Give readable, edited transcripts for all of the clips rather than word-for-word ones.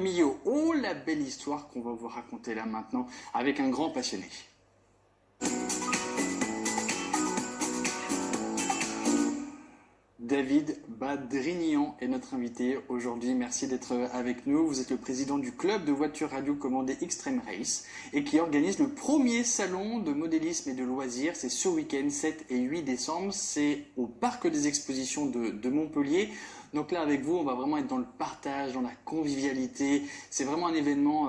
Mio, oh la belle histoire qu'on va vous raconter là maintenant avec un grand passionné. David Badrignan est notre invité aujourd'hui. Merci d'être avec nous. Vous êtes le président du club de voitures radiocommandées Extreme Race et qui organise le premier salon de modélisme et de loisirs. C'est ce week-end, 7 et 8 décembre. C'est au parc des expositions de Montpellier. Donc là, avec vous, on va vraiment être dans le partage, dans la convivialité. C'est vraiment un événement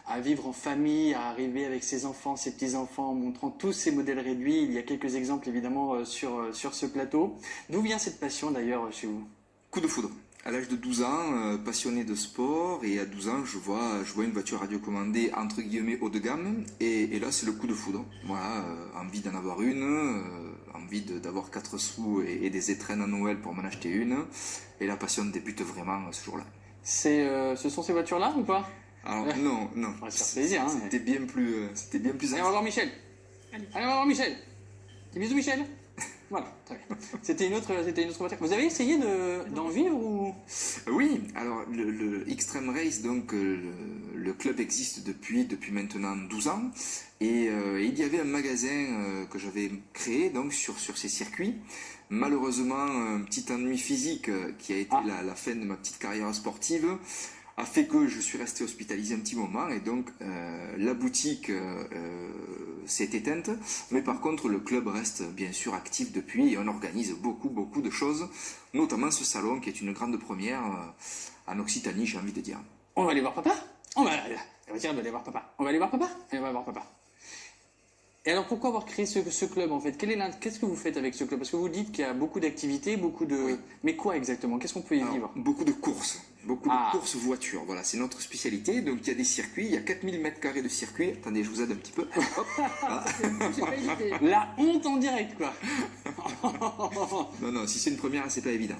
à vivre en famille, à arriver avec ses enfants, ses petits-enfants, en montrant tous ces modèles réduits. Il y a quelques exemples, évidemment, sur ce plateau. D'où vient cette passion, d'ailleurs, chez vous? Coup de foudre. À l'âge de 12 ans, passionné de sport, et à 12 ans, je vois une voiture radiocommandée entre guillemets haut de gamme, et là, c'est le coup de foudre. Voilà, envie d'en avoir une, envie d'avoir 4 sous et des étrennes à Noël pour m'en acheter une, et la passion débute vraiment ce jour-là. Ce sont ces voitures-là ou pas? Alors non, On va se faire plaisir, hein. C'était bien plus Allez, on va voir Michel. Allez, on va voir Michel. Petit bisou, Michel. Voilà, très bien. C'était une autre voiture. Vous avez essayé d'en vivre ou? Oui, alors le Extreme Race, donc le club existe depuis maintenant 12 ans, et il y avait un magasin que j'avais créé donc sur ces circuits. Malheureusement, un petit ennui physique qui a été la fin de ma petite carrière sportive a fait que je suis resté hospitalisé un petit moment, et donc la boutique s'est éteinte, mais par contre le club reste bien sûr actif depuis, et on organise beaucoup de choses, notamment ce salon qui est une grande première en Occitanie, j'ai envie de dire. On va aller voir papa. On va aller voir papa. On va aller voir papa. Et on va voir papa. Et alors pourquoi avoir créé ce club en fait? Qu'est-ce que vous faites avec ce club? Parce que vous dites qu'il y a beaucoup d'activités, Oui. Mais quoi exactement? Qu'est-ce qu'on peut y vivre? Beaucoup de courses. Beaucoup de courses voitures, voilà, c'est notre spécialité. Donc il y a des circuits, il y a 4000 mètres carrés de circuits. Attendez, je vous aide un petit peu. Hop, voilà. La honte en direct, quoi. Non, si c'est une première, c'est pas évident.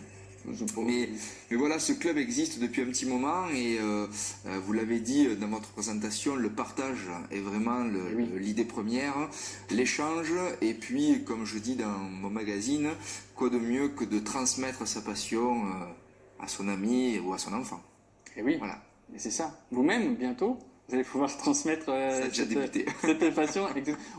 Mais voilà, ce club existe depuis un petit moment, et vous l'avez dit dans votre présentation, le partage est vraiment l'idée première, l'échange, et puis comme je dis dans mon magazine, quoi de mieux que de transmettre sa passion à son ami ou à son enfant. Et oui, voilà. Et c'est ça. Vous-même, bientôt, vous allez pouvoir transmettre cette passion.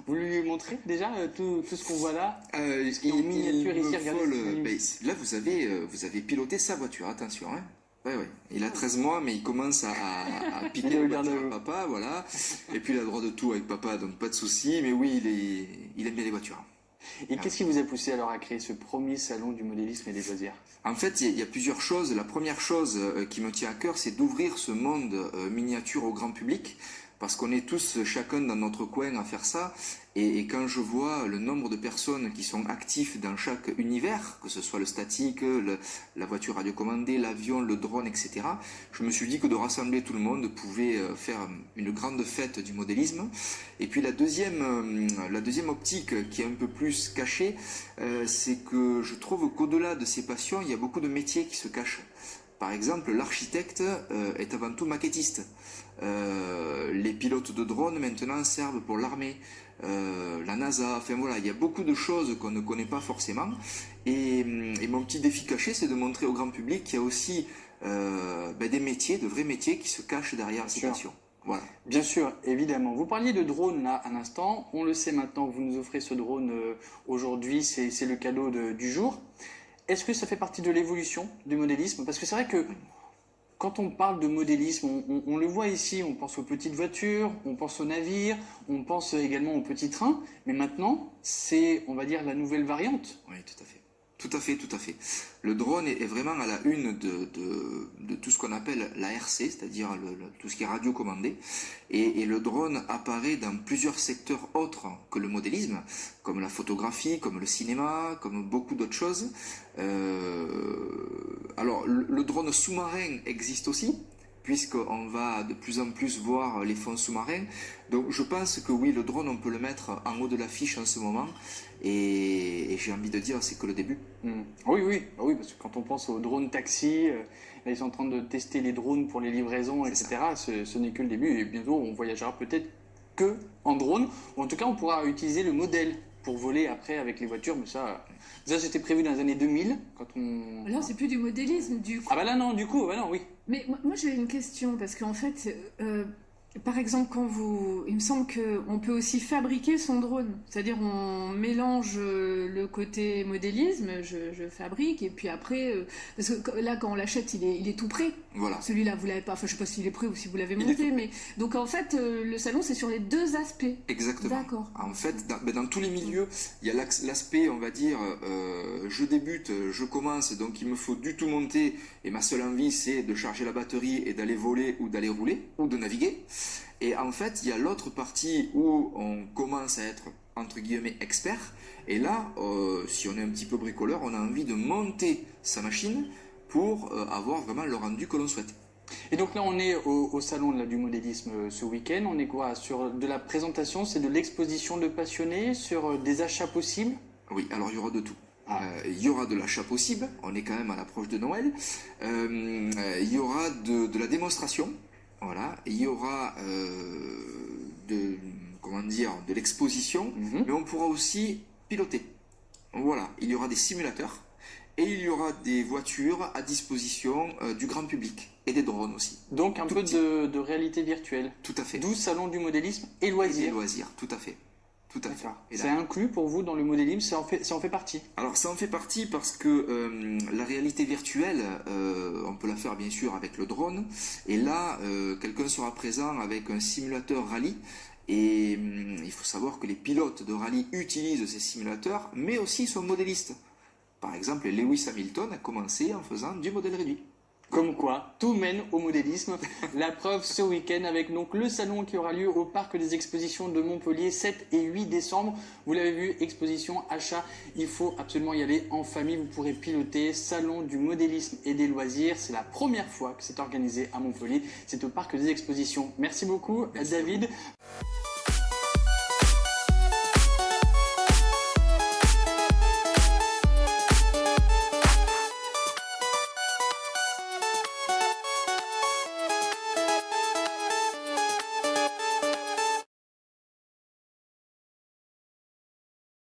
Vous lui montrez déjà tout ce qu'on voit là, il miniature ici, regardez. Là, vous avez piloté sa voiture, attention. Hein. Ouais. Il a 13 mois, mais il commence à piquer la voiture à papa, voilà. Et puis il a le droit de tout avec papa, donc pas de souci. Mais oui, il aime bien les voitures. Et qu'est-ce qui vous a poussé alors à créer ce premier salon du modélisme et des loisirs? En fait, il y a plusieurs choses. La première chose qui me tient à cœur, c'est d'ouvrir ce monde miniature au grand public, parce qu'on est tous chacun dans notre coin à faire ça, et quand je vois le nombre de personnes qui sont actifs dans chaque univers, que ce soit le statique, la voiture radiocommandée, l'avion, le drone, etc., je me suis dit que de rassembler tout le monde pouvait faire une grande fête du modélisme. Et puis la deuxième optique qui est un peu plus cachée, c'est que je trouve qu'au-delà de ces passions, il y a beaucoup de métiers qui se cachent. Par exemple, l'architecte est avant tout maquettiste. Les pilotes de drones maintenant servent pour l'armée, la NASA, enfin voilà, il y a beaucoup de choses qu'on ne connaît pas forcément. Et mon petit défi caché, c'est de montrer au grand public qu'il y a aussi des métiers, de vrais métiers qui se cachent derrière ces passions. Voilà. Bien sûr, évidemment. Vous parliez de drone là un instant, on le sait maintenant, vous nous offrez ce drone aujourd'hui, c'est le cadeau du jour. Est-ce que ça fait partie de l'évolution du modélisme? Parce que c'est vrai que quand on parle de modélisme, on le voit ici, on pense aux petites voitures, on pense aux navires, on pense également aux petits trains, mais maintenant, c'est, on va dire, la nouvelle variante. Oui, tout à fait. Tout à fait. Le drone est vraiment à la une de tout ce qu'on appelle la RC, c'est-à-dire tout ce qui est radiocommandé. Et le drone apparaît dans plusieurs secteurs autres que le modélisme, comme la photographie, comme le cinéma, comme beaucoup d'autres choses. Alors, le drone sous-marin existe aussi, puisqu'on va de plus en plus voir les fonds sous-marins. Donc je pense que oui, le drone, on peut le mettre en haut de l'affiche en ce moment, et j'ai envie de dire, c'est que le début. Oui, parce que quand on pense aux drones taxis, là ils sont en train de tester les drones pour les livraisons, etc. Ce n'est que le début, et bientôt on voyagera peut-être que en drone, ou en tout cas on pourra utiliser le modèle pour voler après avec les voitures, mais ça c'était prévu dans les années 2000 quand on... Là, c'est plus du modélisme, du coup. Ah bah là non, du coup, bah non, oui. Mais moi j'ai une question, parce qu'en fait, par exemple, il me semble qu'on peut aussi fabriquer son drone. C'est-à-dire on mélange le côté modélisme, je fabrique, et puis après, parce que là quand on l'achète, il est tout prêt. Voilà. Celui-là, vous l'avez pas, enfin je sais pas s'il est prêt ou si vous l'avez monté, mais donc en fait, le salon c'est sur les deux aspects. Exactement. D'accord. En fait, dans tous les milieux, il y a l'aspect, on va dire, je débute, je commence, donc il me faut du tout monter, et ma seule envie c'est de charger la batterie et d'aller voler ou d'aller rouler ou de naviguer. Et en fait, il y a l'autre partie où on commence à être entre guillemets expert. Et là, si on est un petit peu bricoleur, on a envie de monter sa machine pour avoir vraiment le rendu que l'on souhaite. Et donc là, on est au salon là, du modélisme ce week-end. On est quoi? Sur de la présentation, c'est de l'exposition de passionnés, sur des achats possibles? Oui, alors il y aura de tout. Il y aura de l'achat possible, on est quand même à l'approche de Noël. Il y aura de la démonstration. Voilà, il y aura de l'exposition, mais on pourra aussi piloter. Voilà, il y aura des simulateurs et il y aura des voitures à disposition du grand public et des drones aussi. Donc un peu de réalité virtuelle. Tout à fait. D'où salon du modélisme et loisirs. Et des loisirs, tout à fait. Tout à fait. C'est inclus pour vous dans le modélisme, ça en fait partie? Alors ça en fait partie parce que la réalité virtuelle, on peut la faire bien sûr avec le drone. Et là, quelqu'un sera présent avec un simulateur rallye. Et il faut savoir que les pilotes de rallye utilisent ces simulateurs, mais aussi sont modélistes. Par exemple, Lewis Hamilton a commencé en faisant du modèle réduit. Comme quoi, tout mène au modélisme. La preuve ce week-end avec donc le salon qui aura lieu au Parc des Expositions de Montpellier 7 et 8 décembre. Vous l'avez vu, exposition, achat, il faut absolument y aller en famille. Vous pourrez piloter salon du modélisme et des loisirs. C'est la première fois que c'est organisé à Montpellier. C'est au Parc des Expositions. Merci beaucoup, David.